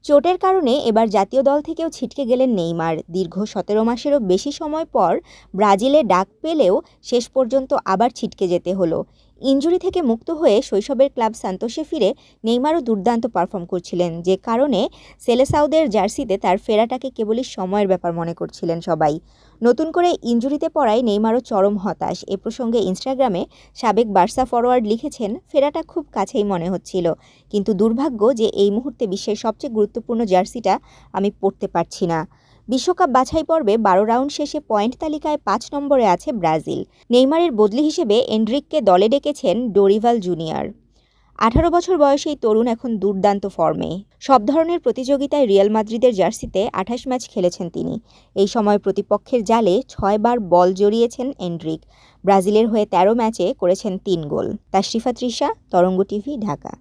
চোটের কারণে এবার জাতীয় দল থেকেও ছিটকে গেলেন নেইমার। দীর্ঘ ১৭ মাসেরও বেশি সময় পর ব্রাজিলে ডাক পেলেও শেষ পর্যন্ত আবার ছিটকে যেতে হলো। ইনজুরি থেকে মুক্ত হয়ে শৈশবের ক্লাব সান্তোসে ফিরে নেইমারও দুর্দান্ত পারফর্ম করছিলেন, যে কারণে সেলেসাওদের জার্সিতে তার ফেরাটাকে কেবলই সময়ের ব্যাপার মনে করছিলেন সবাই। নতুন করে ইনজুরিতে পড়ায় নেইমারও চরম হতাশ। এ প্রসঙ্গে ইনস্টাগ্রামে সাবেক বার্সা ফরোয়ার্ড লিখেছেন, ফেরাটা খুব কাছেই মনে হচ্ছিল, কিন্তু দুর্ভাগ্য যে এই মুহূর্তে বিশ্বের সবচেয়ে গুরুত্বপূর্ণ জার্সিটা আমি পরতে পারছি না। বিশ্বকাপ বাছাই পর্বে ১২ রাউন্ড শেষে পয়েন্ট তালিকায় ৫ নম্বরে আছে ব্রাজিল। নেইমারের বদলি হিসেবে এনড্রিককে দলে ডেকেছেন ডোরিভাল জুনিয়র। ১৮ বছর বয়সী এই তরুণ এখন দুর্দান্ত ফর্মে। সব ধরনের প্রতিযোগিতায় রিয়াল মাদ্রিদের জার্সিতে ২৮ ম্যাচ খেলেছেন তিনি। এই সময় প্রতিপক্ষের জালে ৬ বার বল জড়িয়েছেন এনড্রিক। ব্রাজিলের হয়ে ১৩ ম্যাচে করেছেন ৩ গোল। তাশরিফা তৃষা, তরঙ্গ টিভি, ঢাকা।